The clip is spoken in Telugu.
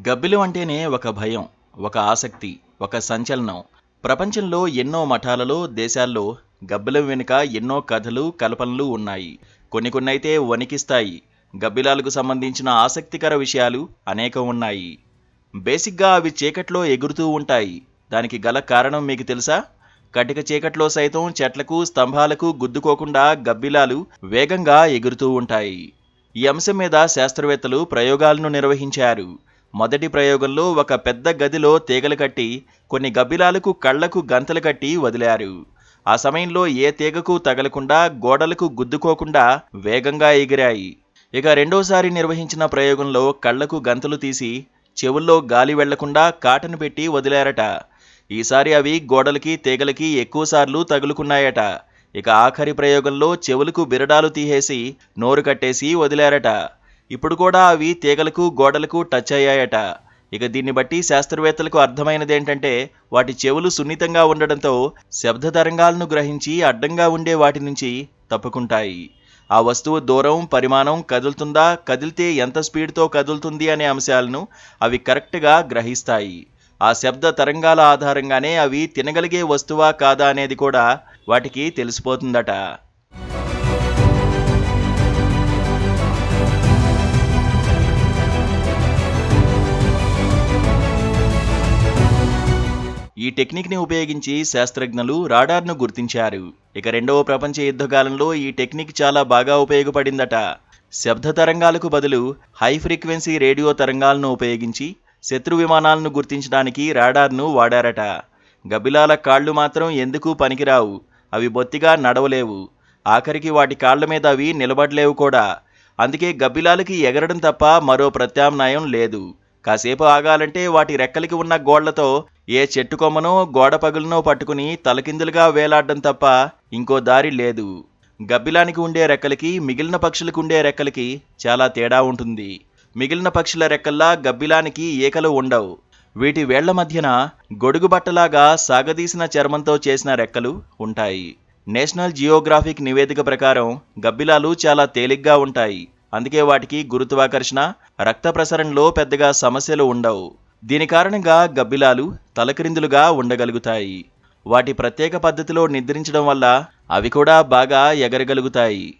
గబ్బిలం అంటేనే ఒక భయం, ఒక ఆసక్తి, ఒక సంచలనం. ప్రపంచంలో ఎన్నో మఠాలలో, దేశాల్లో గబ్బిలం వెనుక ఎన్నో కథలు, కల్పనలు ఉన్నాయి. కొన్నైతే వణికిస్తాయి. గబ్బిలాలకు సంబంధించిన ఆసక్తికర విషయాలు అనేకం ఉన్నాయి. బేసిక్గా అవి చీకట్లో ఎగురుతూ ఉంటాయి. దానికి గల కారణం మీకు తెలుసా? కటిక చీకట్లో సైతం చెట్లకు, స్తంభాలకు గుద్దుకోకుండా గబ్బిలాలు వేగంగా ఎగురుతూ ఉంటాయి. ఈ అంశం మీద శాస్త్రవేత్తలు ప్రయోగాలను నిర్వహించారు. మొదటి ప్రయోగంలో ఒక పెద్ద గదిలో తీగలు కట్టి కొన్ని గబ్బిలాలకు కళ్లకు గంతలు కట్టి వదిలారు. ఆ సమయంలో ఏ తీగకు తగలకుండా, గోడలకు గుద్దుకోకుండా వేగంగా ఎగిరాయి. ఇక రెండోసారి నిర్వహించిన ప్రయోగంలో కళ్లకు గంతలు తీసి చెవుల్లో గాలి వెళ్లకుండా కాటను పెట్టి వదిలారట. ఈసారి అవి గోడలకి, తీగలకి ఎక్కువసార్లు తగులుకున్నాయట. ఇక ఆఖరి ప్రయోగంలో చెవులకు బిరడాలు తీసేసి నోరు కట్టేసి వదిలారట. ఇప్పుడు కూడా అవి తీగలకు, గోడలకు టచ్ అయ్యాయట. ఇక దీన్ని బట్టి శాస్త్రవేత్తలకు అర్థమైనదేంటంటే వాటి చెవులు సున్నితంగా ఉండడంతో శబ్ద తరంగాలను గ్రహించి అడ్డంగా ఉండే వాటి నుంచి తప్పుకుంటాయి. ఆ వస్తువు దూరం, పరిమాణం, కదులుతుందా, కదిలితే ఎంత స్పీడ్తో కదులుతుంది అనే అంశాలను అవి కరెక్ట్గా గ్రహిస్తాయి. ఆ శబ్ద తరంగాల ఆధారంగానే అవి తినగలిగే వస్తువా కాదా అనేది కూడా వాటికి తెలిసిపోతుందట. ఈ టెక్నిక్ని ఉపయోగించి శాస్త్రజ్ఞులు రాడార్ను గుర్తించారు. ఇక రెండవ ప్రపంచ యుద్ధకాలంలో ఈ టెక్నిక్ చాలా బాగా ఉపయోగపడిందట. శబ్ద తరంగాలకు బదులు హై ఫ్రీక్వెన్సీ రేడియో తరంగాలను ఉపయోగించి శత్రు విమానాలను గుర్తించడానికి రాడార్ను వాడారట. గబ్బిలాల కాళ్ళు మాత్రం ఎందుకు పనికిరావు. అవి బొత్తిగా నడవలేవు. ఆఖరికి వాటి కాళ్ల మీద అవి నిలబడలేవు కూడా. అందుకే గబ్బిలాలకి ఎగరడం తప్ప మరో ప్రత్యామ్నాయం లేదు. కాసేపు ఆగాలంటే వాటి రెక్కలకి ఉన్న గోళ్లతో ఏ చెట్టు కొమ్మనో, గోడ పగులనో పట్టుకుని తలకిందులుగా వేలాడడం తప్ప ఇంకో దారి లేదు. గబ్బిలానికి ఉండే రెక్కలకి, మిగిలిన పక్షులకు ఉండే రెక్కలకి చాలా తేడా ఉంటుంది. మిగిలిన పక్షుల రెక్కల్లా గబ్బిలానికి ఈకలు ఉండవు. వీటి వేళ్ల మధ్యన గొడుగు బట్టలాగా సాగదీసిన చర్మంతో చేసిన రెక్కలు ఉంటాయి. నేషనల్ జియోగ్రాఫిక్ నివేదిక ప్రకారం గబ్బిలాలు చాలా తేలిగ్గా ఉంటాయి. అందుకే వాటికి గురుత్వాకర్షణ, రక్త ప్రసరణలో పెద్దగా సమస్యలు ఉండవు. దీని కారణంగా గబ్బిలాలు తలక్రిందులుగా ఉండగలుగుతాయి. వాటి ప్రత్యేక పద్ధతిలో నిద్రించడం వల్ల అవి కూడా బాగా ఎగరగలుగుతాయి.